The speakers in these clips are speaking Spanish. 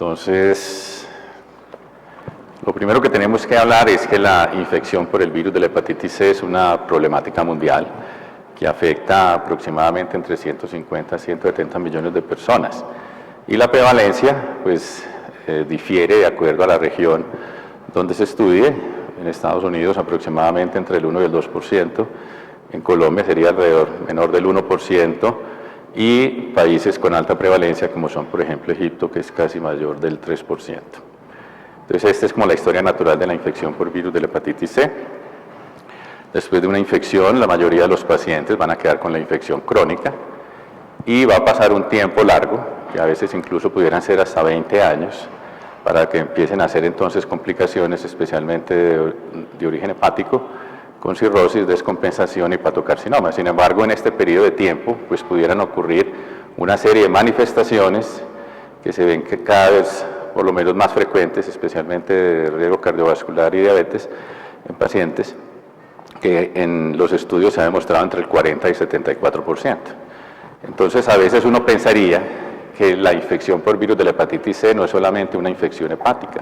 Entonces, lo primero que tenemos que hablar es que la infección por el virus de la hepatitis C es una problemática mundial que afecta aproximadamente entre 150 a 170 millones de personas. Y la prevalencia, pues, difiere de acuerdo a la región donde se estudie. En Estados Unidos aproximadamente entre el 1 y el 2%, en Colombia sería alrededor menor del 1%, y países con alta prevalencia como son, por ejemplo, Egipto, que es casi mayor del 3%. Entonces, esta es como la historia natural de la infección por virus de la hepatitis C. Después de una infección, la mayoría de los pacientes van a quedar con la infección crónica y va a pasar un tiempo largo, que a veces incluso pudieran ser hasta 20 años, para que empiecen a hacer entonces complicaciones, especialmente de origen hepático, con cirrosis, descompensación y hepatocarcinoma. Sin embargo, en este periodo de tiempo, pues pudieran ocurrir una serie de manifestaciones que se ven que cada vez, por lo menos más frecuentes, especialmente de riesgo cardiovascular y diabetes en pacientes, que en los estudios se ha demostrado entre el 40 y 74%. Entonces, a veces uno pensaría que la infección por virus de la hepatitis C no es solamente una infección hepática,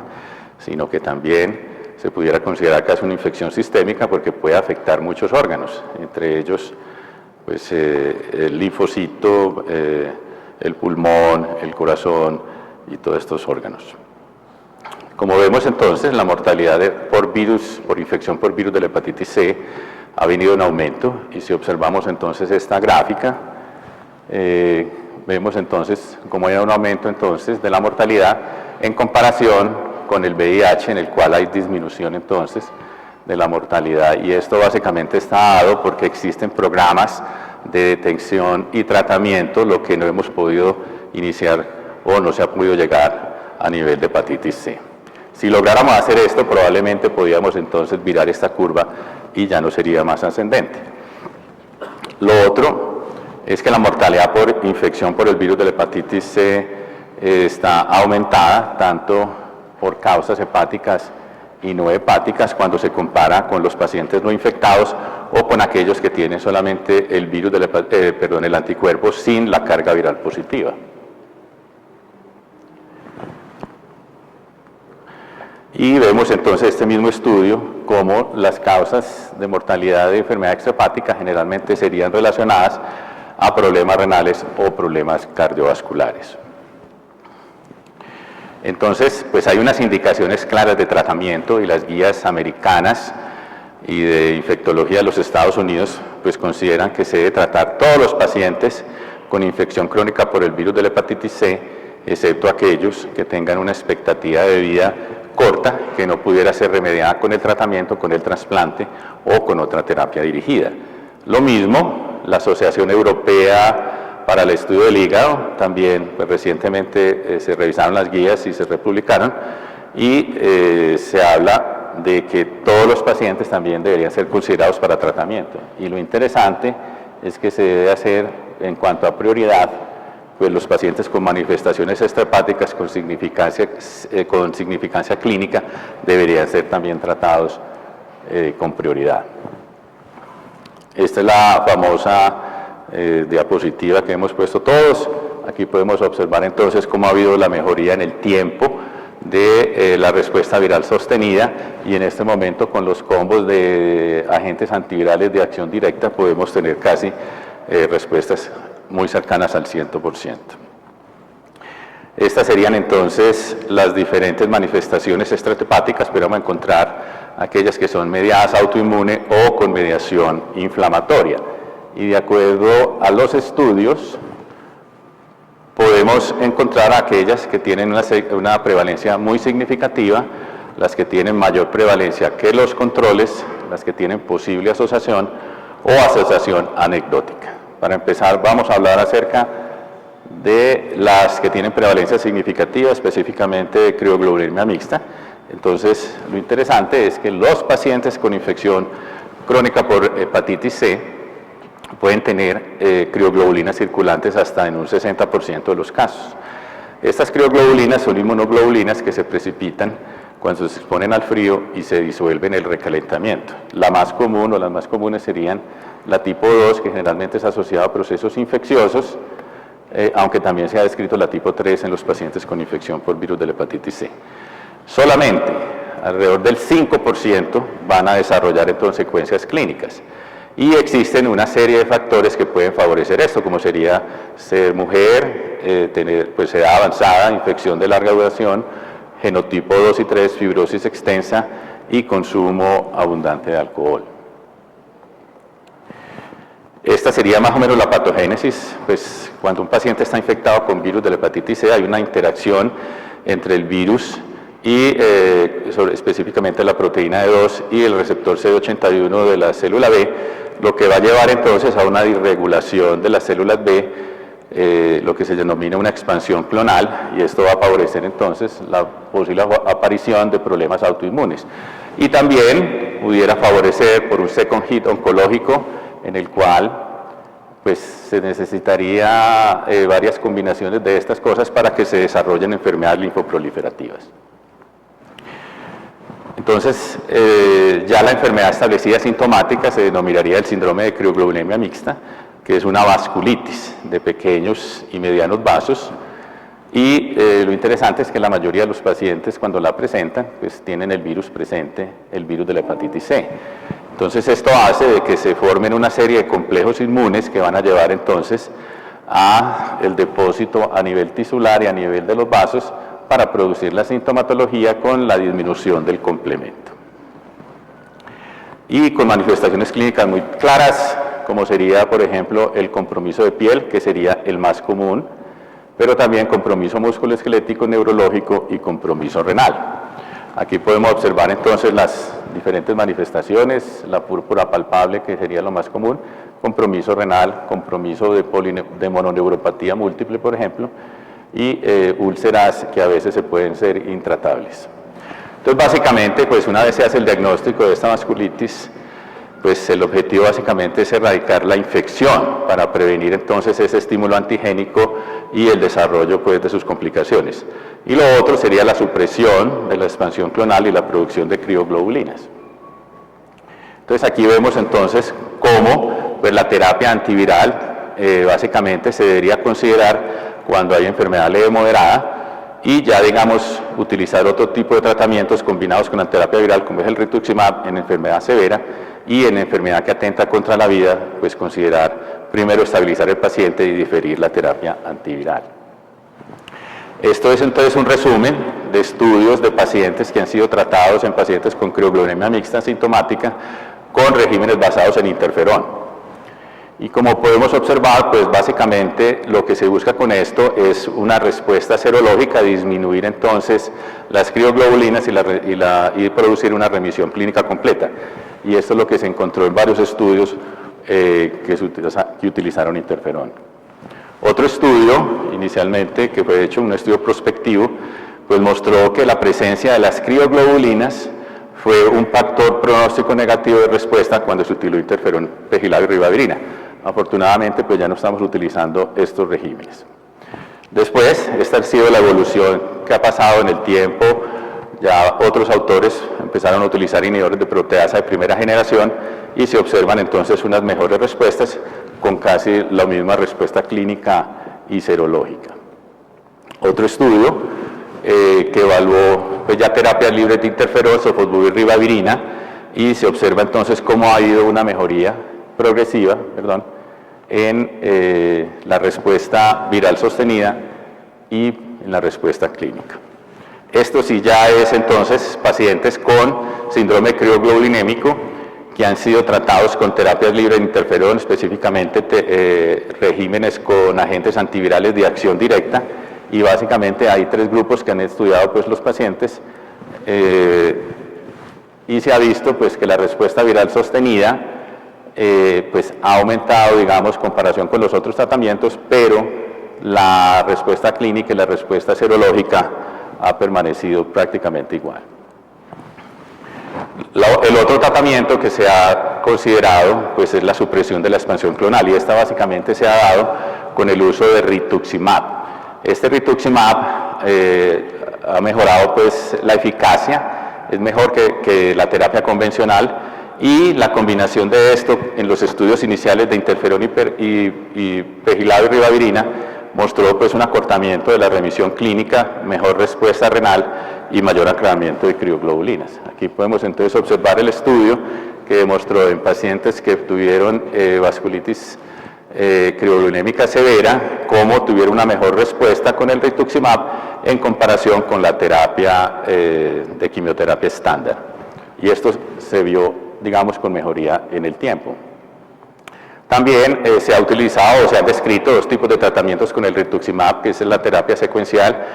sino que también se pudiera considerar que es una infección sistémica porque puede afectar muchos órganos, entre ellos pues, el linfocito, el pulmón, el corazón y todos estos órganos. Como vemos entonces, la mortalidad por infección por virus de la hepatitis C ha venido en aumento, y si observamos entonces esta gráfica, vemos entonces cómo hay un aumento entonces de la mortalidad en comparación con el VIH, en el cual hay disminución entonces de la mortalidad, y esto básicamente está dado porque existen programas de detección y tratamiento, lo que no hemos podido iniciar o no se ha podido llegar a nivel de hepatitis C. Si lográramos hacer esto, probablemente podríamos entonces virar esta curva y ya no sería más ascendente. Lo otro es que la mortalidad por infección por el virus de la hepatitis C está aumentada tanto por causas hepáticas y no hepáticas cuando se compara con los pacientes no infectados o con aquellos que tienen solamente el virus de el anticuerpo sin la carga viral positiva. Y vemos entonces este mismo estudio cómo las causas de mortalidad de enfermedad extrahepática generalmente serían relacionadas a problemas renales o problemas cardiovasculares. Entonces, pues hay unas indicaciones claras de tratamiento, y las guías americanas y de infectología de los Estados Unidos pues consideran que se debe tratar todos los pacientes con infección crónica por el virus de la hepatitis C, excepto aquellos que tengan una expectativa de vida corta que no pudiera ser remediada con el tratamiento, con el trasplante o con otra terapia dirigida. Lo mismo, la Asociación Europea para el Estudio del Hígado, también pues, recientemente se revisaron las guías y se republicaron, y se habla de que todos los pacientes también deberían ser considerados para tratamiento. Y lo interesante es que se debe hacer en cuanto a prioridad, pues los pacientes con manifestaciones extrahepáticas con significancia clínica deberían ser también tratados con prioridad. Esta es la famosa diapositiva que hemos puesto todos. Aquí podemos observar entonces cómo ha habido la mejoría en el tiempo de la respuesta viral sostenida, y en este momento con los combos de agentes antivirales de acción directa podemos tener casi respuestas muy cercanas al 100%. Estas serían entonces las diferentes manifestaciones extrahepáticas, pero vamos a encontrar aquellas que son mediadas autoinmune o con mediación inflamatoria. Y de acuerdo a los estudios, podemos encontrar aquellas que tienen una prevalencia muy significativa, las que tienen mayor prevalencia que los controles, las que tienen posible asociación o asociación anecdótica. Para empezar, vamos a hablar acerca de las que tienen prevalencia significativa, específicamente de crioglobulinemia mixta. Entonces, lo interesante es que los pacientes con infección crónica por hepatitis C pueden tener crioglobulinas circulantes hasta en un 60% de los casos. Estas crioglobulinas son inmunoglobulinas que se precipitan cuando se exponen al frío y se disuelven en el recalentamiento. La más común o las más comunes serían la tipo 2, que generalmente es asociada a procesos infecciosos, aunque también se ha descrito la tipo 3 en los pacientes con infección por virus de la hepatitis C. Solamente alrededor del 5% van a desarrollar entonces secuencias clínicas. Y existen una serie de factores que pueden favorecer esto, como sería ser mujer, tener pues, edad avanzada, infección de larga duración, genotipo 2 y 3, fibrosis extensa y consumo abundante de alcohol. Esta sería más o menos la patogénesis, pues cuando un paciente está infectado con virus de la hepatitis C hay una interacción entre el virus y específicamente la proteína E2 y el receptor CD81 de la célula B, lo que va a llevar entonces a una disregulación de las células B, lo que se denomina una expansión clonal, y esto va a favorecer entonces la posible aparición de problemas autoinmunes. Y también pudiera favorecer por un second hit oncológico, en el cual pues, se necesitaría varias combinaciones de estas cosas para que se desarrollen enfermedades linfoproliferativas. Entonces, ya la enfermedad establecida sintomática se denominaría el síndrome de crioglobulinemia mixta, que es una vasculitis de pequeños y medianos vasos, y lo interesante es que la mayoría de los pacientes cuando la presentan, pues tienen el virus presente, el virus de la hepatitis C. Entonces esto hace de que se formen una serie de complejos inmunes que van a llevar entonces a el depósito a nivel tisular y a nivel de los vasos para producir la sintomatología con la disminución del complemento. Y con manifestaciones clínicas muy claras, como sería, por ejemplo, el compromiso de piel, que sería el más común, pero también compromiso musculoesquelético, neurológico y compromiso renal. Aquí podemos observar entonces las diferentes manifestaciones, la púrpura palpable, que sería lo más común, compromiso renal, compromiso de mononeuropatía múltiple, por ejemplo, y úlceras que a veces se pueden ser intratables. Entonces, básicamente, pues una vez se hace el diagnóstico de esta vasculitis, pues el objetivo básicamente es erradicar la infección para prevenir entonces ese estímulo antigénico y el desarrollo pues, de sus complicaciones. Y lo otro sería la supresión de la expansión clonal y la producción de crioglobulinas. Entonces aquí vemos entonces cómo pues, la terapia antiviral básicamente se debería considerar cuando hay enfermedad leve moderada y ya digamos utilizar otro tipo de tratamientos combinados con la terapia viral como es el rituximab en enfermedad severa y en enfermedad que atenta contra la vida, pues considerar primero estabilizar el paciente y diferir la terapia antiviral. Esto es entonces un resumen de estudios de pacientes que han sido tratados en pacientes con crioglobulinemia mixta sintomática con regímenes basados en interferón. Y como podemos observar, pues básicamente lo que se busca con esto es una respuesta serológica, disminuir entonces las crioglobulinas y producir una remisión clínica completa. Y esto es lo que se encontró en varios estudios que utilizaron interferón. Otro estudio, inicialmente, que fue hecho un estudio prospectivo, pues mostró que la presencia de las crioglobulinas fue un factor pronóstico negativo de respuesta cuando se utilizó interferón pegilado y ribavirina. Afortunadamente, pues ya no estamos utilizando estos regímenes. Después, esta ha sido la evolución que ha pasado en el tiempo. Ya otros autores empezaron a utilizar inhibidores de proteasa de primera generación y se observan entonces unas mejores respuestas con casi la misma respuesta clínica y serológica. Otro estudio que evaluó pues, ya terapias libres de interferón, sofosbuvir, ribavirina, y se observa entonces cómo ha habido una mejoría progresiva, en la respuesta viral sostenida y en la respuesta clínica. Esto sí ya es entonces pacientes con síndrome crioglobulinémico que han sido tratados con terapias libres de interferón, específicamente regímenes con agentes antivirales de acción directa, y básicamente hay tres grupos que han estudiado pues, los pacientes y se ha visto pues, que la respuesta viral sostenida pues, ha aumentado, digamos, en comparación con los otros tratamientos, pero la respuesta clínica y la respuesta serológica ha permanecido prácticamente igual. El otro tratamiento que se ha considerado pues, es la supresión de la expansión clonal, y esta básicamente se ha dado con el uso de rituximab. Este rituximab ha mejorado pues, la eficacia, es mejor que la terapia convencional, y la combinación de esto en los estudios iniciales de interferón y pegilado y ribavirina mostró pues un acortamiento de la remisión clínica, mejor respuesta renal y mayor aclaramiento de crioglobulinas. Aquí podemos entonces observar el estudio que demostró en pacientes que tuvieron vasculitis crioglobulinémica severa, cómo tuvieron una mejor respuesta con el rituximab en comparación con la terapia de quimioterapia estándar. Y esto se vio, digamos, con mejoría en el tiempo. También se ha utilizado o se han descrito dos tipos de tratamientos con el rituximab, que es la terapia secuencial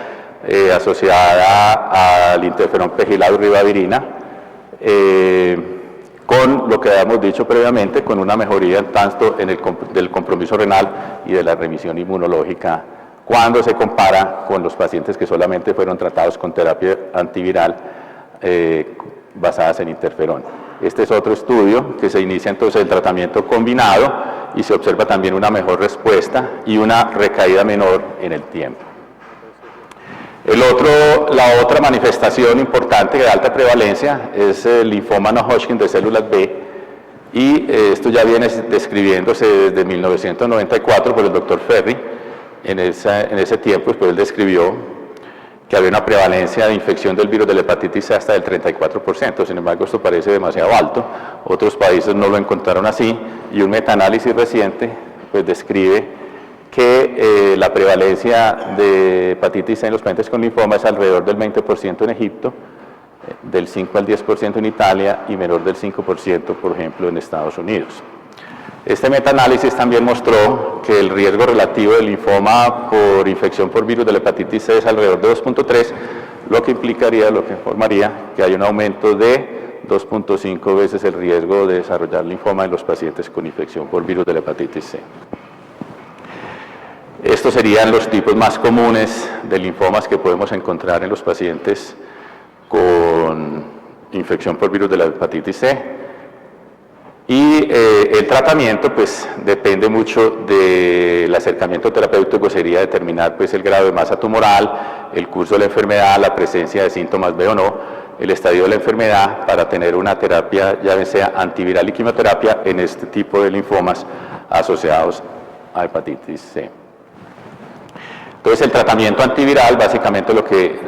asociada al interferón pegilado y ribavirina, con lo que habíamos dicho previamente, con una mejoría tanto del compromiso renal y de la remisión inmunológica, cuando se compara con los pacientes que solamente fueron tratados con terapia antiviral basadas en interferón. Este es otro estudio que se inicia entonces el tratamiento combinado y se observa también una mejor respuesta y una recaída menor en el tiempo. La otra manifestación importante de alta prevalencia es el linfoma no-Hodgkin de células B, y esto ya viene describiéndose desde 1994 por el doctor Ferri. En ese tiempo pues él describió que había una prevalencia de infección del virus de la hepatitis C hasta del 34%, sin embargo esto parece demasiado alto, otros países no lo encontraron así, y un metaanálisis reciente pues describe que la prevalencia de hepatitis C en los pacientes con linfoma es alrededor del 20% en Egipto, del 5 al 10% en Italia y menor del 5%, por ejemplo, en Estados Unidos. Este metaanálisis también mostró que el riesgo relativo del linfoma por infección por virus de la hepatitis C es alrededor de 2.3, lo que informaría que hay un aumento de 2.5 veces el riesgo de desarrollar linfoma en los pacientes con infección por virus de la hepatitis C. Estos serían los tipos más comunes de linfomas que podemos encontrar en los pacientes con infección por virus de la hepatitis C. Y el tratamiento pues depende mucho del acercamiento terapéutico, sería determinar pues el grado de masa tumoral, el curso de la enfermedad, la presencia de síntomas B o no, el estadio de la enfermedad, para tener una terapia ya sea antiviral y quimioterapia en este tipo de linfomas asociados a hepatitis C. Entonces el tratamiento antiviral, básicamente lo que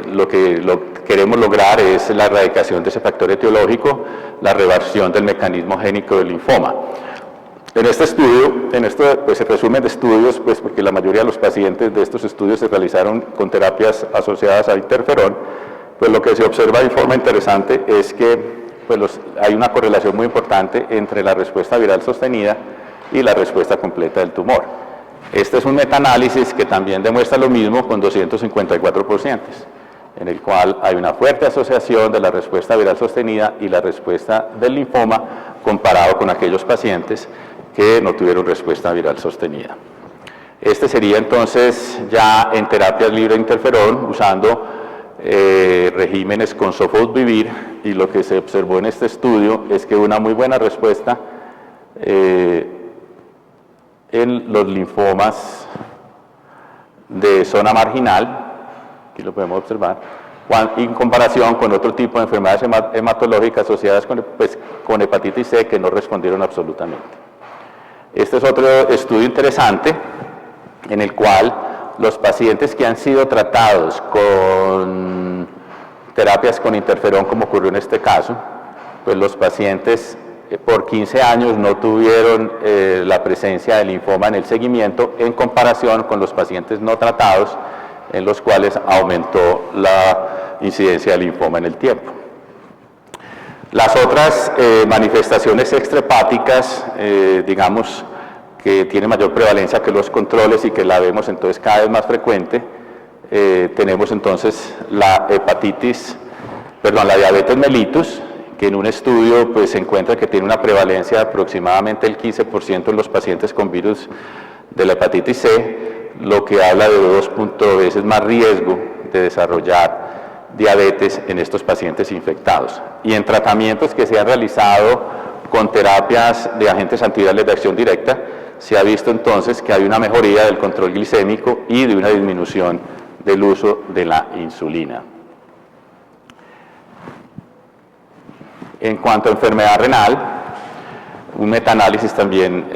queremos lograr es la erradicación de ese factor etiológico, la reversión del mecanismo génico del linfoma. En este estudio, pues se resumen de estudios, pues porque la mayoría de los pacientes de estos estudios se realizaron con terapias asociadas a interferón, pues lo que se observa de forma interesante es que pues hay una correlación muy importante entre la respuesta viral sostenida y la respuesta completa del tumor. Este es un metaanálisis que también demuestra lo mismo con 254 pacientes, en el cual hay una fuerte asociación de la respuesta viral sostenida y la respuesta del linfoma comparado con aquellos pacientes que no tuvieron respuesta viral sostenida. Este sería entonces ya en terapias libre de interferón, usando regímenes con sofosbuvir, y lo que se observó en este estudio es que una muy buena respuesta en los linfomas de zona marginal, aquí lo podemos observar, en comparación con otro tipo de enfermedades hematológicas asociadas con hepatitis C que no respondieron absolutamente. Este es otro estudio interesante en el cual los pacientes que han sido tratados con terapias con interferón, como ocurrió en este caso, pues los pacientes por 15 años no tuvieron la presencia de linfoma en el seguimiento, en comparación con los pacientes no tratados, en los cuales aumentó la incidencia de linfoma en el tiempo. Las otras manifestaciones extrahepáticas, digamos, que tienen mayor prevalencia que los controles y que la vemos entonces cada vez más frecuente, tenemos entonces la diabetes mellitus, que en un estudio pues se encuentra que tiene una prevalencia de aproximadamente el 15% en los pacientes con virus de la hepatitis C, lo que habla de 2 veces más riesgo de desarrollar diabetes en estos pacientes infectados. Y en tratamientos que se han realizado con terapias de agentes antivirales de acción directa, se ha visto entonces que hay una mejoría del control glicémico y de una disminución del uso de la insulina. En cuanto a enfermedad renal, un metaanálisis también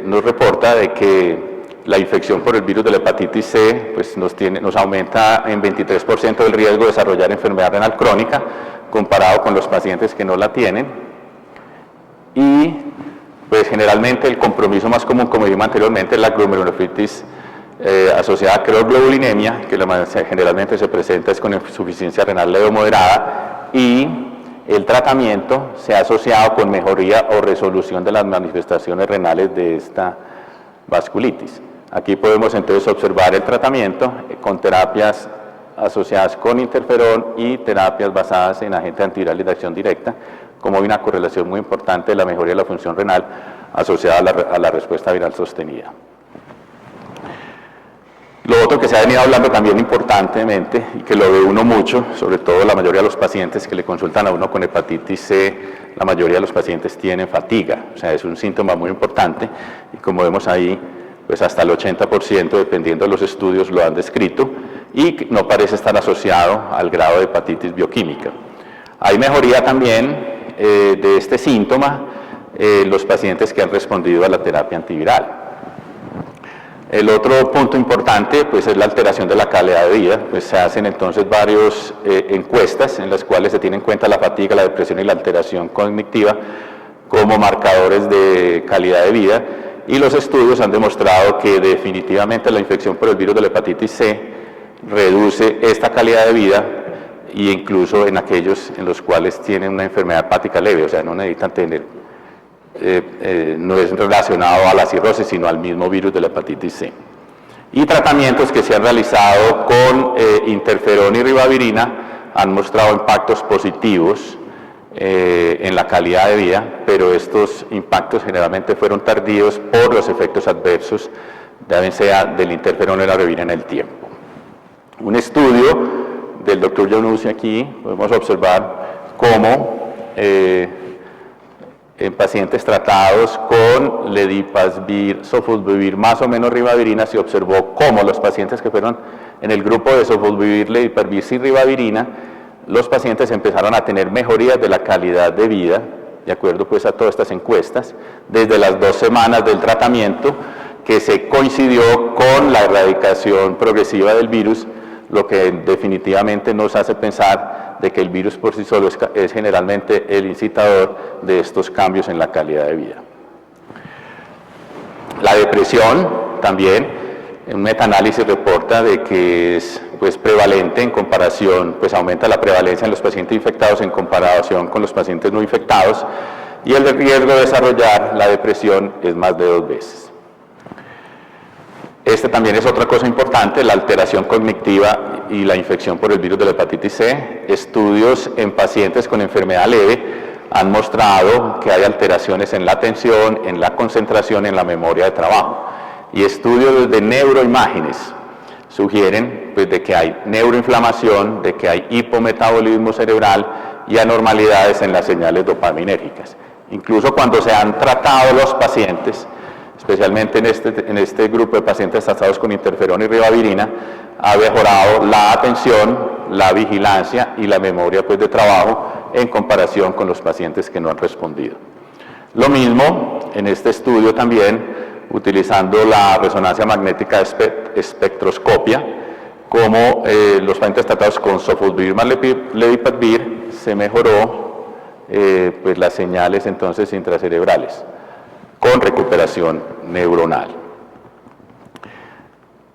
nos reporta de que la infección por el virus de la hepatitis C pues nos aumenta en 23% el riesgo de desarrollar enfermedad renal crónica comparado con los pacientes que no la tienen. Y pues generalmente el compromiso más común, como dijimos anteriormente, es la glomerulonefritis asociada a creoglobulinemia, que generalmente se presenta con insuficiencia renal leve o moderada, y el tratamiento se ha asociado con mejoría o resolución de las manifestaciones renales de esta vasculitis. Aquí podemos entonces observar el tratamiento con terapias asociadas con interferón y terapias basadas en agentes antivirales de acción directa, como hay una correlación muy importante de la mejoría de la función renal asociada a la respuesta viral sostenida. Lo otro que se ha venido hablando también importantemente, y que lo ve uno mucho, sobre todo la mayoría de los pacientes que le consultan a uno con hepatitis C, la mayoría de los pacientes tienen fatiga, o sea, es un síntoma muy importante, y como vemos ahí, pues hasta el 80%, dependiendo de los estudios, lo han descrito, y no parece estar asociado al grado de hepatitis bioquímica. Hay mejoría también de este síntoma en los pacientes que han respondido a la terapia antiviral. El otro punto importante pues, es la alteración de la calidad de vida. Pues, se hacen entonces varias encuestas en las cuales se tiene en cuenta la fatiga, la depresión y la alteración cognitiva como marcadores de calidad de vida, y los estudios han demostrado que definitivamente la infección por el virus de la hepatitis C reduce esta calidad de vida, e incluso en aquellos en los cuales tienen una enfermedad hepática leve, o sea, no necesitan tener, no es relacionado a la cirrosis, sino al mismo virus de la hepatitis C. Y tratamientos que se han realizado con interferón y ribavirina han mostrado impactos positivos en la calidad de vida, pero estos impactos generalmente fueron tardíos por los efectos adversos, ya sea del interferón o de la ribavirina en el tiempo. Un estudio del doctor Giannuzzi aquí, podemos observar cómo en pacientes tratados con ledipasvir, sofosbuvir más o menos ribavirina, se observó cómo los pacientes que fueron en el grupo de sofosbuvir, ledipasvir sin ribavirina, los pacientes empezaron a tener mejorías de la calidad de vida, de acuerdo pues a todas estas encuestas, desde las 2 semanas del tratamiento, que se coincidió con la erradicación progresiva del virus, lo que definitivamente nos hace pensar de que el virus por sí solo es generalmente el incitador de estos cambios en la calidad de vida. La depresión también, un metaanálisis reporta de que es pues, prevalente en comparación, pues aumenta la prevalencia en los pacientes infectados en comparación con los pacientes no infectados, y el riesgo de desarrollar la depresión es más de 2 veces. Este también es otra cosa importante, la alteración cognitiva y la infección por el virus de la hepatitis C. Estudios en pacientes con enfermedad leve han mostrado que hay alteraciones en la atención, en la concentración, en la memoria de trabajo. Y estudios de neuroimágenes sugieren pues, de que hay neuroinflamación, de que hay hipometabolismo cerebral y anormalidades en las señales dopaminérgicas. Incluso cuando se han tratado los pacientes, especialmente en este grupo de pacientes tratados con interferón y ribavirina, ha mejorado la atención, la vigilancia y la memoria pues, de trabajo en comparación con los pacientes que no han respondido. Lo mismo en este estudio también, utilizando la resonancia magnética espectroscopia, como los pacientes tratados con sofosbuvir más ledipasvir, se mejoró pues, las señales entonces intracerebrales, con recuperación neuronal.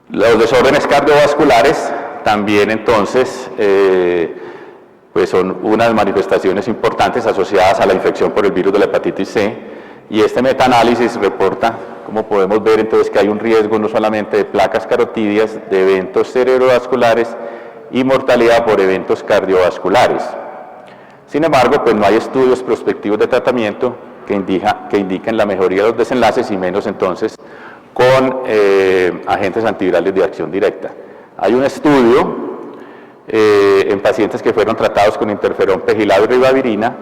Los desórdenes cardiovasculares también entonces pues son unas manifestaciones importantes asociadas a la infección por el virus de la hepatitis C, y este metaanálisis reporta, como podemos ver entonces, que hay un riesgo no solamente de placas carotidias, de eventos cerebrovasculares y mortalidad por eventos cardiovasculares. Sin embargo, pues no hay estudios prospectivos de tratamiento que indican la mejoría de los desenlaces, y menos entonces con agentes antivirales de acción directa. Hay un estudio en pacientes que fueron tratados con interferón pegilado y ribavirina,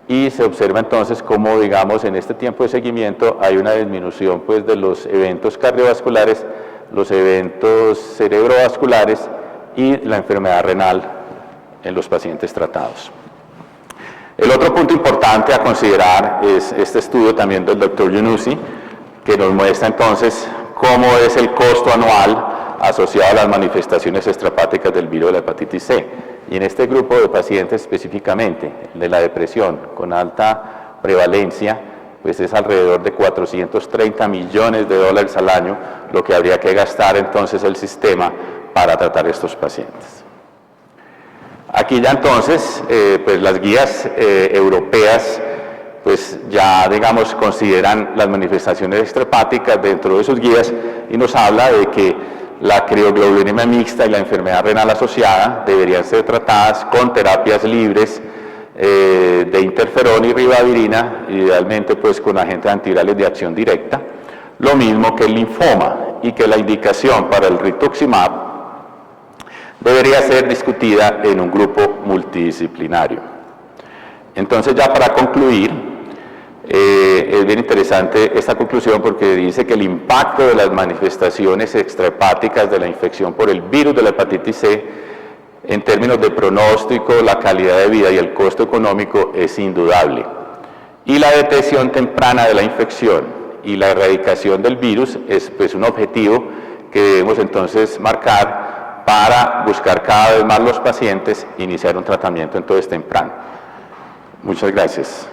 y se observa entonces cómo, digamos, en este tiempo de seguimiento hay una disminución pues, de los eventos cardiovasculares, los eventos cerebrovasculares y la enfermedad renal en los pacientes tratados. El otro punto importante a considerar es este estudio también del doctor Giannuzzi, que nos muestra entonces cómo es el costo anual asociado a las manifestaciones extrahepáticas del virus de la hepatitis C. Y en este grupo de pacientes específicamente, de la depresión con alta prevalencia, pues es alrededor de 430 millones de dólares al año lo que habría que gastar entonces el sistema para tratar estos pacientes. Aquí ya entonces, pues las guías europeas, pues ya digamos consideran las manifestaciones extrahepáticas dentro de sus guías y nos habla de que la crioglobulinemia mixta y la enfermedad renal asociada deberían ser tratadas con terapias libres de interferón y ribavirina, idealmente pues con agentes antivirales de acción directa, lo mismo que el linfoma, y que la indicación para el rituximab debería ser discutida en un grupo multidisciplinario. Entonces, ya para concluir, es bien interesante esta conclusión porque dice que el impacto de las manifestaciones extrahepáticas de la infección por el virus de la hepatitis C en términos de pronóstico, la calidad de vida y el costo económico es indudable. Y la detección temprana de la infección y la erradicación del virus es pues un objetivo que debemos entonces marcar para buscar cada vez más los pacientes e iniciar un tratamiento entonces temprano. Muchas gracias.